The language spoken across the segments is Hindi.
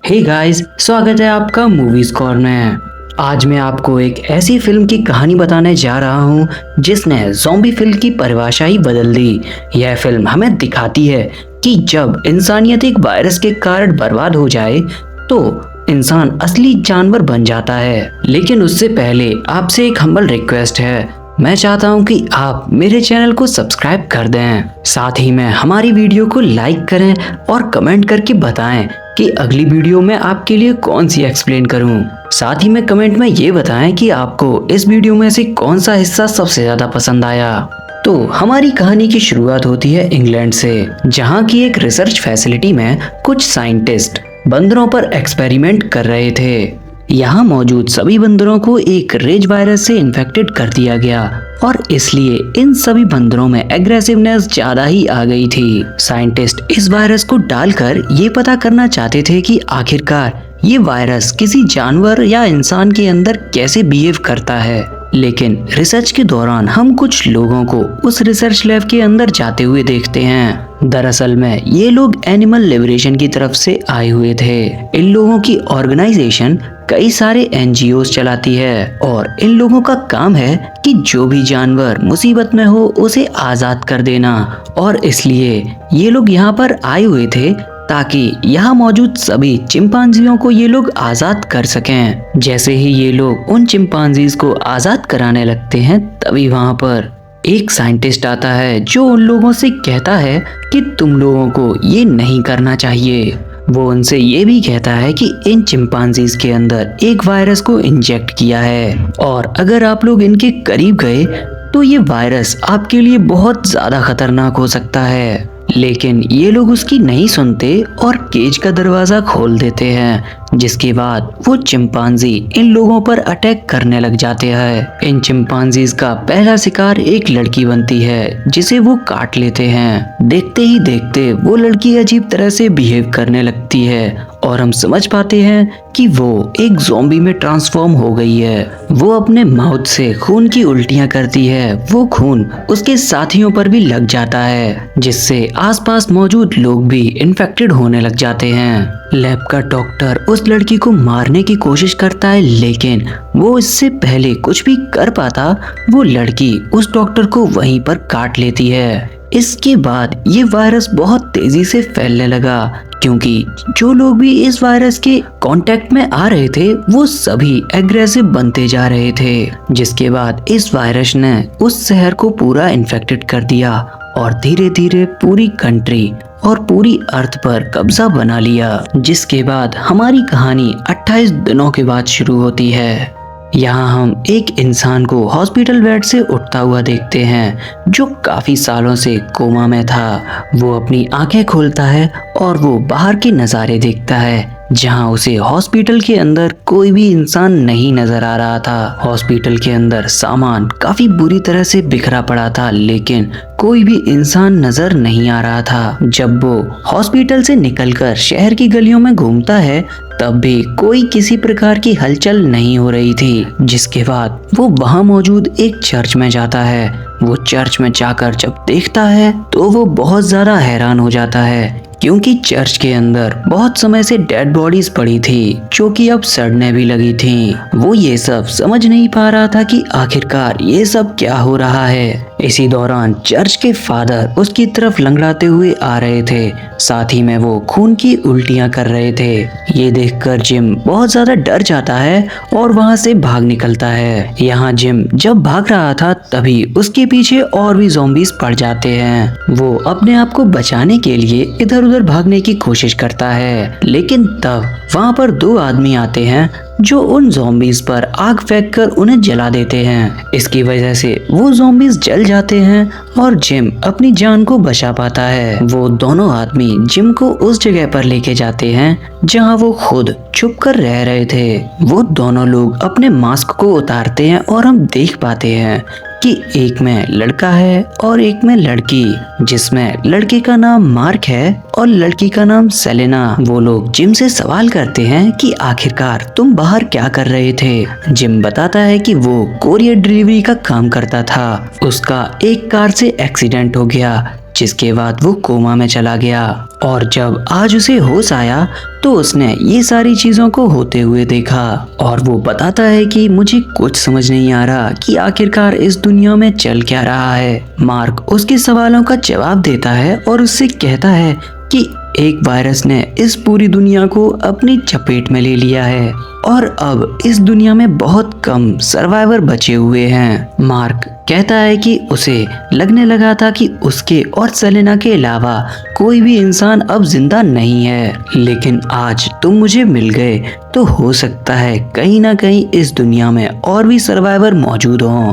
हे गाइस, स्वागत है आपका मूवीज कॉर्नर में। आज मैं आपको एक ऐसी फिल्म की कहानी बताने जा रहा हूँ जिसने ज़ॉम्बी फिल्म की परिभाषा ही बदल दी। यह फिल्म हमें दिखाती है कि जब इंसानियत एक वायरस के कारण बर्बाद हो जाए तो इंसान असली जानवर बन जाता है। लेकिन उससे पहले आपसे एक हम्बल रिक्वेस्ट है, मैं चाहता हूं कि आप मेरे चैनल को सब्सक्राइब कर दें, साथ ही में हमारी वीडियो को लाइक करें और कमेंट करके बताएं कि अगली वीडियो में आपके लिए कौन सी एक्सप्लेन करूं। साथ ही में कमेंट में ये बताएं कि आपको इस वीडियो में से कौन सा हिस्सा सबसे ज्यादा पसंद आया। तो हमारी कहानी की शुरुआत होती है इंग्लैंड से, जहां की एक रिसर्च फैसिलिटी में कुछ साइंटिस्ट बंदरों पर एक्सपेरिमेंट कर रहे थे। यहाँ मौजूद सभी बंदरों को एक रेज वायरस से इन्फेक्टेड कर दिया गया और इसलिए इन सभी बंदरों में एग्रेसिवनेस ज्यादा ही आ गई थी। साइंटिस्ट इस वायरस को डालकर ये पता करना चाहते थे कि आखिरकार ये वायरस किसी जानवर या इंसान के अंदर कैसे बिहेव करता है। लेकिन रिसर्च के दौरान हम कुछ लोगों को उस रिसर्च लैब के अंदर जाते हुए देखते हैं। दरअसल में ये लोग एनिमल लिबरेशन की तरफ से आए हुए थे। इन लोगों की ऑर्गेनाइजेशन कई सारे एनजीओ चलाती है और इन लोगों का काम है कि जो भी जानवर मुसीबत में हो उसे आजाद कर देना। और इसलिए ये लोग यहाँ पर आए हुए थे ताकि यहाँ मौजूद सभी चिंपांजियों को ये लोग आजाद कर सकें। जैसे ही ये लोग उन चिंपांजीज को आजाद कराने लगते हैं, तभी वहाँ पर एक साइंटिस्ट आता है जो उन लोगों से कहता है कि तुम लोगों को ये नहीं करना चाहिए। वो उनसे ये भी कहता है कि इन चिंपांजीज के अंदर एक वायरस को इंजेक्ट किया है और अगर आप लोग इनके करीब गए तो ये वायरस आपके लिए बहुत ज्यादा खतरनाक हो सकता है। लेकिन ये लोग उसकी नहीं सुनते और केज का दरवाजा खोल देते हैं, जिसके बाद वो चिंपांजी इन लोगों पर अटैक करने लग जाते हैं। इन चिंपांजीज का पहला शिकार एक लड़की बनती है जिसे वो काट लेते हैं। देखते ही देखते वो लड़की अजीब तरह से बिहेव करने लगती है और हम समझ पाते हैं कि वो एक ज़ॉम्बी में ट्रांसफॉर्म हो गई है। वो अपने माउथ से खून की उल्टियां करती है। वो खून उसके साथियों पर भी लग जाता है, जिससे आसपास मौजूद लोग भी इन्फेक्टेड होने लग जाते हैं। लैब का डॉक्टर उस लड़की को मारने की कोशिश करता है, लेकिन वो इससे पहले कुछ भी कर पाता वो लड़की उस डॉक्टर को वहीं पर काट लेती है। इसके बाद ये वायरस बहुत तेजी से फैलने लगा, क्योंकि जो लोग भी इस वायरस के कांटेक्ट में आ रहे थे वो सभी एग्रेसिव बनते जा रहे थे। जिसके बाद इस वायरस ने उस शहर को पूरा इन्फेक्टेड कर दिया और धीरे धीरे पूरी कंट्री और पूरी अर्थ पर कब्जा बना लिया। जिसके बाद हमारी कहानी 28 दिनों के बाद शुरू होती है। यहाँ हम एक इंसान को हॉस्पिटल बेड से उठता हुआ देखते हैं जो काफी सालों से कोमा में था। वो अपनी आंखें खोलता है और वो बाहर के नज़ारे देखता है, जहाँ उसे हॉस्पिटल के अंदर कोई भी इंसान नहीं नजर आ रहा था। हॉस्पिटल के अंदर सामान काफी बुरी तरह से बिखरा पड़ा था, लेकिन कोई भी इंसान नजर नहीं आ रहा था। जब वो हॉस्पिटल से निकलकर शहर की गलियों में घूमता है, तब भी कोई किसी प्रकार की हलचल नहीं हो रही थी। जिसके बाद वो वहाँ मौजूद एक चर्च में जाता है। वो चर्च में जाकर जब देखता है तो वो बहुत ज्यादा हैरान हो जाता है, क्योंकि चर्च के अंदर बहुत समय से डेड बॉडीज पड़ी थी जो कि अब सड़ने भी लगी थी। वो ये सब समझ नहीं पा रहा था कि आखिरकार ये सब क्या हो रहा है। इसी दौरान चर्च के फादर उसकी तरफ लंगड़ाते हुए आ रहे थे, साथ ही में वो खून की उल्टियां कर रहे थे। ये देखकर जिम बहुत ज्यादा डर जाता है और वहां से भाग निकलता है। यहाँ जिम जब भाग रहा था तभी उसके पीछे और भी ज़ॉम्बीज पड़ जाते हैं। वो अपने आप को बचाने के लिए इधर उधर भागने की कोशिश करता है, लेकिन तब वहाँ पर दो आदमी आते हैं जो उन ज़ॉम्बीज पर आग फेंक कर उन्हें जला देते हैं। इसकी वजह से वो ज़ॉम्बीज जल जाते हैं और जिम अपनी जान को बचा पाता है। वो दोनों आदमी जिम को उस जगह पर लेके जाते हैं जहां वो खुद छुप कर रह रहे थे। वो दोनों लोग अपने मास्क को उतारते हैं और हम देख पाते हैं कि एक में लड़का है और एक में लड़की, जिसमें लड़के का नाम मार्क है और लड़की का नाम सेलेना। वो लोग जिम से सवाल करते हैं कि आखिरकार तुम बाहर क्या कर रहे थे। जिम बताता है कि वो कोरियर डिलीवरी का काम करता था। उसका एक कार से एक्सीडेंट हो गया, जिसके बाद वो कोमा में चला गया। और जब आज उसे होश आया तो उसने ये सारी चीजों को होते हुए देखा और वो बताता है कि मुझे कुछ समझ नहीं आ रहा कि आखिरकार इस दुनिया में चल क्या रहा है। मार्क उसके सवालों का जवाब देता है और उससे कहता है कि एक वायरस ने इस पूरी दुनिया को अपनी चपेट में ले लिया है और अब इस दुनिया में बहुत कम सर्वाइवर बचे हुए हैं। मार्क कहता है कि उसे लगने लगा था कि उसके और सेलेना के अलावा कोई भी इंसान अब जिंदा नहीं है, लेकिन आज तुम मुझे मिल गए तो हो सकता है कहीं ना कहीं इस दुनिया में और भी सर्वाइवर मौजूद हों।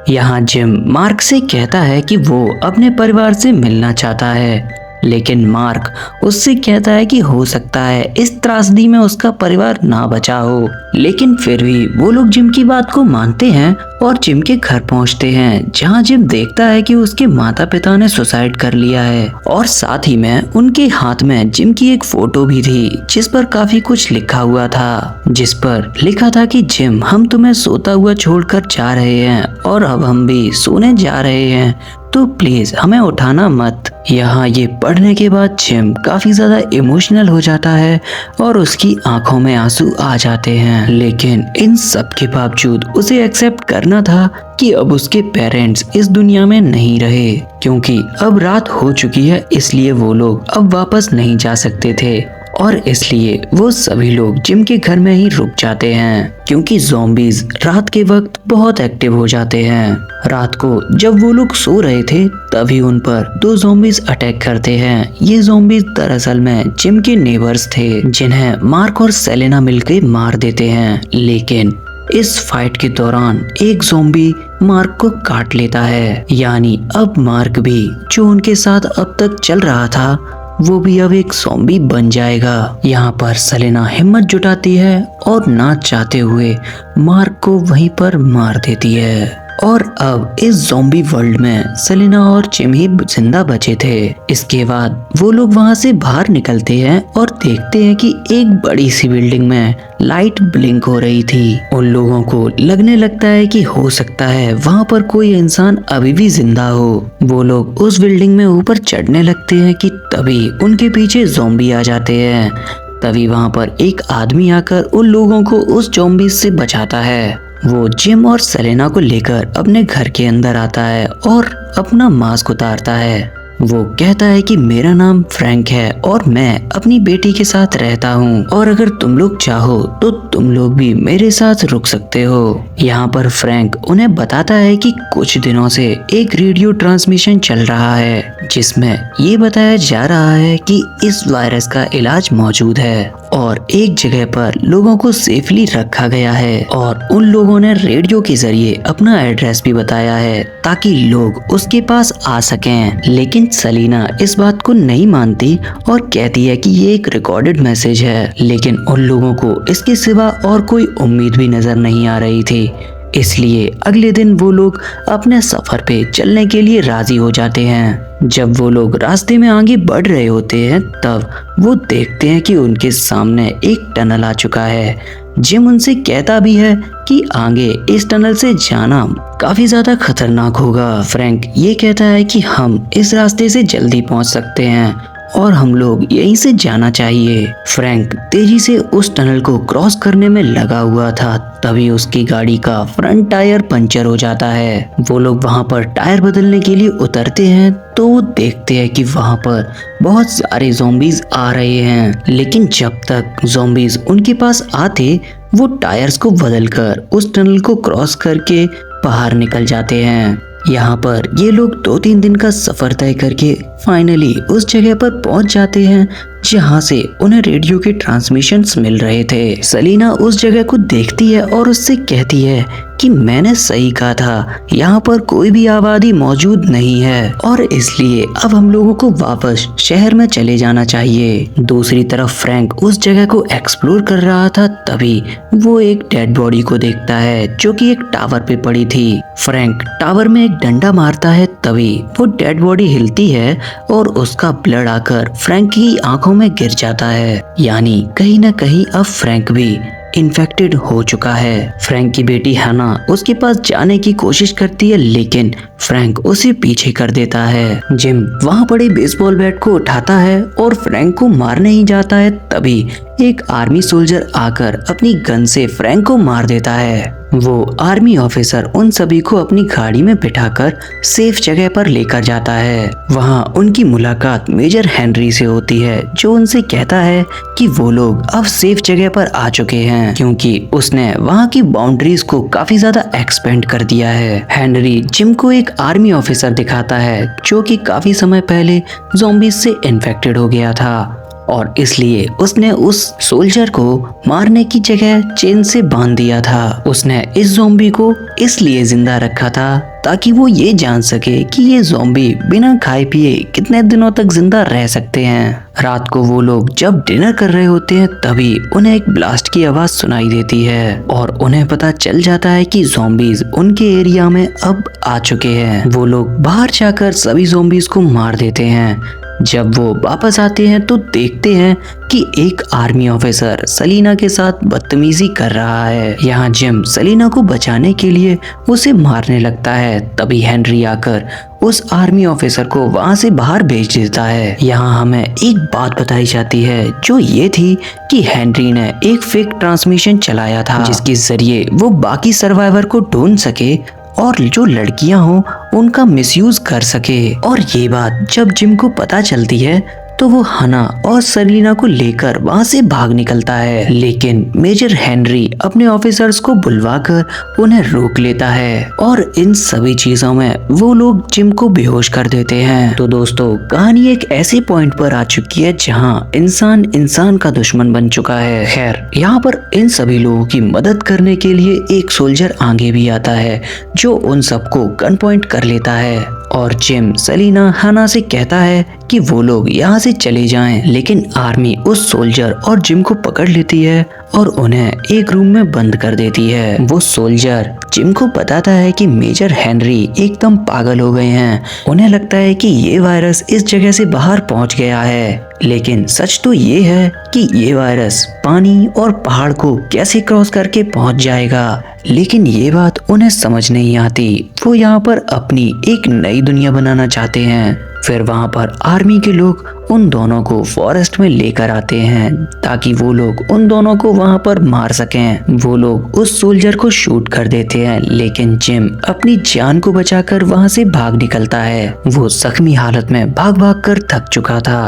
यहाँ जिम मार्क से कहता है कि वो अपने परिवार से मिलना चाहता है, लेकिन मार्क उससे कहता है कि हो सकता है इस त्रासदी में उसका परिवार ना बचा हो। लेकिन फिर भी वो लोग जिम की बात को मानते हैं और जिम के घर पहुंचते हैं, जहां जिम देखता है कि उसके माता पिता ने सुसाइड कर लिया है और साथ ही में उनके हाथ में जिम की एक फोटो भी थी जिस पर काफी कुछ लिखा हुआ था, जिस पर लिखा था कि जिम हम तुम्हें सोता हुआ छोड़कर जा रहे हैं और अब हम भी सोने जा रहे हैं, तो प्लीज हमें उठाना मत। यहाँ ये पढ़ने के बाद जिम काफी ज्यादा इमोशनल हो जाता है और उसकी आंखों में आंसू आ जाते हैं। लेकिन इन सब के बावजूद उसे एक्सेप्ट करना था कि अब उसके पेरेंट्स इस दुनिया में नहीं रहे, क्योंकि अब रात हो चुकी है, इसलिए वो लोग अब वापस नहीं जा सकते थे और इसलिए वो सभी लोग जिम के घर में ही रुक जाते हैं, क्योंकि ज़ॉम्बीज रात के वक्त बहुत एक्टिव हो जाते हैं। रात को जब वो लोग सो रहे थे तभी उन पर 2 ज़ॉम्बीज अटैक करते हैं। ये ज़ॉम्बीज दरअसल में जिम के नेबर्स थे, जिन्हें मार्क और सेलेना मिलकर मार देते हैं। लेकिन इस फाइट के दौरान एक ज़ॉम्बी मार्क को काट लेता है, यानी अब मार्क भी जो उनके साथ अब तक चल रहा था वो भी अब एक ज़ॉम्बी बन जाएगा। यहाँ पर सेलेना हिम्मत जुटाती है और ना चाहते हुए मार्क को वहीं पर मार देती है। और अब इस ज़ॉम्बी वर्ल्ड में सेलेना और जिम ही जिंदा बचे थे। इसके बाद वो लोग वहाँ से बाहर निकलते हैं और देखते हैं कि एक बड़ी सी बिल्डिंग में लाइट ब्लिंक हो रही थी। उन लोगों को लगने लगता है कि हो सकता है वहाँ पर कोई इंसान अभी भी जिंदा हो। वो लोग उस बिल्डिंग में ऊपर चढ़ने लगते हैं कि तभी उनके पीछे ज़ॉम्बी आ जाते हैं। तभी वहाँ पर एक आदमी आकर उन लोगों को उस ज़ॉम्बी से बचाता है। वो जिम और सेलेना को लेकर अपने घर के अंदर आता है और अपना मास्क उतारता है। वो कहता है कि मेरा नाम फ्रैंक है और मैं अपनी बेटी के साथ रहता हूँ और अगर तुम लोग चाहो तो तुम लोग भी मेरे साथ रुक सकते हो। यहाँ पर फ्रैंक उन्हें बताता है कि कुछ दिनों से एक रेडियो ट्रांसमिशन चल रहा है जिसमें ये बताया जा रहा है कि इस वायरस का इलाज मौजूद है और एक जगह पर लोगों को सेफली रखा गया है और उन लोगों ने रेडियो के जरिए अपना एड्रेस भी बताया है ताकि लोग उसके पास आ सकें। लेकिन सेलेना इस बात को नहीं मानती और कहती है कि ये एक रिकॉर्डेड मैसेज है, लेकिन उन लोगों को इसके सिवा और कोई उम्मीद भी नजर नहीं आ रही थी। इसलिए अगले दिन वो लोग अपने सफर पे चलने के लिए राजी हो जाते हैं। जब वो लोग रास्ते में आगे बढ़ रहे होते हैं तब वो देखते हैं कि उनके सामने एक टनल आ चुका है। जिम उनसे कहता भी है कि आगे इस टनल से जाना काफी ज्यादा खतरनाक होगा। फ्रैंक ये कहता है कि हम इस रास्ते से जल्दी पहुंच सकते हैं और हम लोग यहीं से जाना चाहिए। फ्रैंक तेजी से उस टनल को क्रॉस करने में लगा हुआ था, तभी उसकी गाड़ी का फ्रंट टायर पंचर हो जाता है। वो लोग वहां पर टायर बदलने के लिए उतरते हैं तो वो देखते हैं कि वहां पर बहुत सारे ज़ॉम्बीज आ रहे हैं, लेकिन जब तक ज़ॉम्बीज उनके पास आते वो टायर्स को बदलकर उस टनल को क्रॉस करके बाहर निकल जाते हैं। यहाँ पर ये लोग 2-3 दिन का सफर तय करके फाइनली उस जगह पर पहुंच जाते हैं जहाँ से उन्हें रेडियो के ट्रांसमिशंस मिल रहे थे। सेलेना उस जगह को देखती है और उससे कहती है कि मैंने सही कहा था, यहाँ पर कोई भी आबादी मौजूद नहीं है और इसलिए अब हम लोगों को वापस शहर में चले जाना चाहिए। दूसरी तरफ फ्रैंक उस जगह को एक्सप्लोर कर रहा था, तभी वो एक डेड बॉडी को देखता है जो कि एक टावर पे पड़ी थी। फ्रैंक टावर में एक डंडा मारता है, तभी वो डेड बॉडी हिलती है और उसका ब्लड आकर फ्रैंक की आंखों में गिर जाता है। यानी कहीं ना कहीं अब फ्रैंक भी इन्फेक्टेड हो चुका है। फ्रैंक की बेटी हना उसके पास जाने की कोशिश करती है, लेकिन फ्रैंक उसे पीछे कर देता है। जिम वहाँ पड़े बेसबॉल बैट को उठाता है और फ्रैंक को मारने ही जाता है, तभी एक आर्मी सोल्जर आकर अपनी गन से फ्रैंक को मार देता है। वो आर्मी ऑफिसर उन सभी को अपनी गाड़ी में बिठाकर सेफ जगह पर लेकर जाता है। वहाँ उनकी मुलाकात मेजर हेनरी से होती है, जो उनसे कहता है कि वो लोग अब सेफ जगह पर आ चुके हैं, क्योंकि उसने वहाँ की बाउंड्रीज को काफी ज्यादा एक्सपेंड कर दिया है। हेनरी जिम को एक आर्मी ऑफिसर दिखाता है जो कि काफी समय पहले ज़ॉम्बीज से इन्फेक्टेड हो गया था और इसलिए उसने उस सोल्जर को मारने की जगह चेन से बांध दिया था। उसने इस ज़ॉम्बी को इसलिए जिंदा रखा था ताकि वो ये जान सके कि ये ज़ॉम्बी बिना खाए पिए कितने दिनों तक जिंदा रह सकते हैं। रात को वो लोग जब डिनर कर रहे होते हैं, तभी उन्हें एक ब्लास्ट की आवाज सुनाई देती है और उन्हें पता चल जाता है कि ज़ॉम्बीज उनके एरिया में अब आ चुके हैं। वो लोग बाहर जाकर सभी ज़ॉम्बीज को मार देते हैं। जब वो वापस आते हैं तो देखते हैं कि एक आर्मी ऑफिसर सलीना के साथ बदतमीजी कर रहा है। यहाँ जिम सलीना को बचाने के लिए उसे मारने लगता है, तभी हेनरी आकर उस आर्मी ऑफिसर को वहाँ से बाहर भेज देता है। यहाँ हमें एक बात बताई जाती है, जो ये थी कि हेनरी ने एक फेक ट्रांसमिशन चलाया था, जिसके जरिए वो बाकी सर्वाइवर को ढूंढ सके और जो लड़कियां हो उनका मिसयूज कर सके। और ये बात जब जिम को पता चलती है तो वो हना और सलीना को लेकर वहाँ से भाग निकलता है, लेकिन मेजर हेनरी अपने ऑफिसर्स को बुलवाकर उन्हें रोक लेता है और इन सभी चीजों में वो लोग जिम को बेहोश कर देते हैं। तो दोस्तों, कहानी एक ऐसे पॉइंट पर आ चुकी है जहाँ इंसान इंसान का दुश्मन बन चुका है। खैर, यहाँ पर इन सभी लोगों की मदद करने के लिए एक सोल्जर आगे भी आता है, जो उन सबको गन पॉइंट कर लेता है और जिम सलीना हना से कहता है कि वो लोग यहाँ से चले जाएं, लेकिन आर्मी उस सोल्जर और जिम को पकड़ लेती है और उन्हें एक रूम में बंद कर देती है। वो सोल्जर जिम को बताता है कि मेजर हेनरी एकदम पागल हो गए हैं। उन्हें लगता है कि ये वायरस इस जगह से बाहर पहुंच गया है, लेकिन सच तो ये है कि ये वायरस पानी और पहाड़ को कैसे क्रॉस करके पहुंच जाएगा। लेकिन ये बात उन्हें समझ नहीं आती। वो यहाँ पर अपनी एक नई दुनिया बनाना चाहते हैं। फिर वहाँ पर आर्मी के लोग उन दोनों को फॉरेस्ट में लेकर आते हैं ताकि वो लोग उन दोनों को वहाँ पर मार सकें। वो लोग उस सोल्जर को शूट कर देते हैं, लेकिन जिम अपनी जान को बचाकर वहाँ से भाग निकलता है। वो जख्मी हालत में भाग भाग कर थक चुका था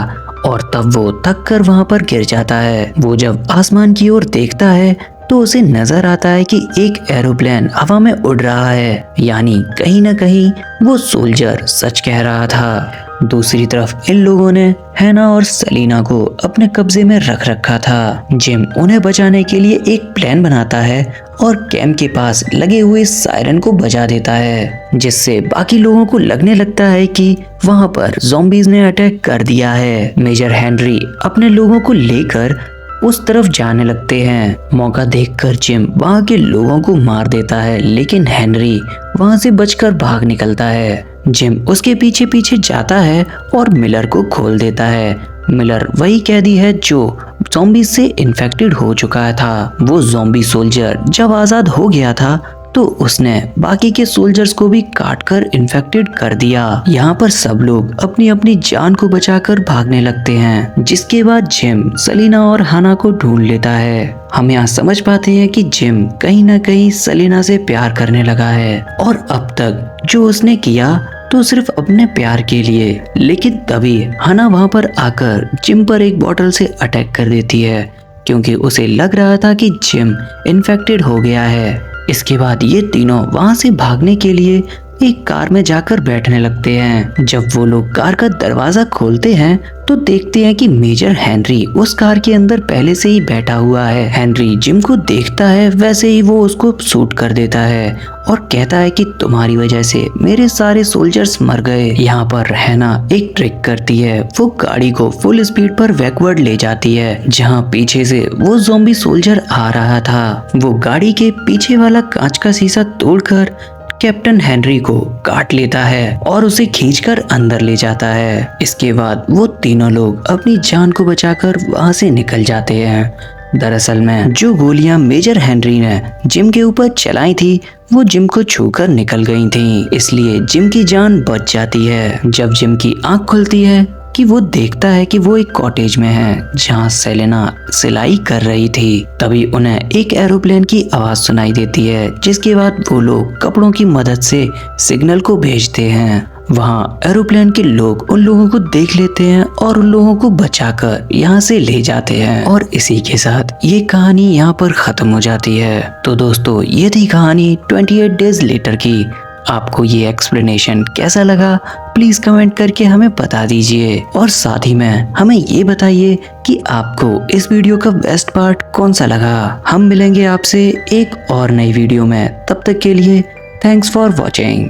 और तब वो थक कर वहाँ पर गिर जाता है। वो जब आसमान की ओर देखता है तो उसे नजर आता है कि एक एरोप्लेन हवा में उड़ रहा है, यानी कहीं न कहीं वो सोल्जर सच कह रहा था। दूसरी तरफ इन लोगों ने हैना और सलीना को अपने कब्जे में रख रखा था। जिम उन्हें बचाने के लिए एक प्लान बनाता है और कैंप के पास लगे हुए सायरन को बजा देता है, जिससे बाकी लोगों को लगने लगता है कि वहां पर ज़ॉम्बीज ने अटैक कर दिया है। मेजर हेनरी अपने लोगों को लेकर उस तरफ जाने लगते हैं। मौका देखकर जिम वहाँ के लोगों को मार देता है, लेकिन हेनरी वहाँ से बचकर भाग निकलता है। जिम उसके पीछे पीछे जाता है और मिलर को खोल देता है। मिलर वही कैदी है जो ज़ॉम्बी से इन्फेक्टेड हो चुका था। वो ज़ॉम्बी सोल्जर जब आज़ाद हो गया था तो उसने बाकी के सोल्जर्स को भी काटकर इन्फेक्टेड कर दिया। यहाँ पर सब लोग अपनी अपनी जान को बचाकर भागने लगते हैं, जिसके बाद जिम सलीना और हना को ढूंढ लेता है। हम यहाँ समझ पाते हैं कि जिम कहीं ना कहीं सलीना से प्यार करने लगा है और अब तक जो उसने किया तो सिर्फ अपने प्यार के लिए। लेकिन तभी हना वहाँ पर आकर जिम पर एक बॉटल से अटैक कर देती है, क्योंकि उसे लग रहा था कि जिम इन्फेक्टेड हो गया है। इसके बाद ये तीनों वहां से भागने के लिए एक कार में जाकर बैठने लगते हैं। जब वो लोग कार का दरवाजा खोलते हैं तो देखते हैं कि मेजर हेनरी उस कार के अंदर पहले से ही बैठा हुआ है। हेनरी जिम को देखता है, वैसे ही वो उसको शूट कर देता है और कहता है कि तुम्हारी वजह से मेरे सारे सोल्जर्स मर गए। यहाँ पर हैना एक ट्रिक करती है। वो गाड़ी को फुल स्पीड पर बैकवर्ड ले जाती है, जहाँ पीछे से वो ज़ॉम्बी सोल्जर आ रहा था। वो गाड़ी के पीछे वाला कांच का शीशा तोड़कर कैप्टन हेनरी को काट लेता है और उसे खींचकर अंदर ले जाता है। इसके बाद वो तीनों लोग अपनी जान को बचाकर वहां से निकल जाते हैं। दरअसल में जो गोलियां मेजर हेनरी ने जिम के ऊपर चलाई थी वो जिम को छूकर निकल गई थी, इसलिए जिम की जान बच जाती है। जब जिम की आंख खुलती है कि वो देखता है कि वो एक कॉटेज में है जहाँ सेलेना सिलाई कर रही थी, तभी उन्हें एक एरोप्लेन की आवाज सुनाई देती है, जिसके बाद वो लोग कपड़ों की मदद से सिग्नल को भेजते हैं। वहाँ एरोप्लेन के लोग उन लोगों को देख लेते हैं और उन लोगों को बचाकर यहाँ से ले जाते हैं और इसी के साथ ये कहानी यहाँ पर खत्म हो जाती है। तो दोस्तों ये थी कहानी 28 डेज लेटर की। आपको ये एक्सप्लेनेशन कैसा लगा प्लीज कमेंट करके हमें बता दीजिए और साथ ही में हमें ये बताइए कि आपको इस वीडियो का बेस्ट पार्ट कौन सा लगा। हम मिलेंगे आपसे एक और नई वीडियो में, तब तक के लिए थैंक्स फॉर वॉचिंग।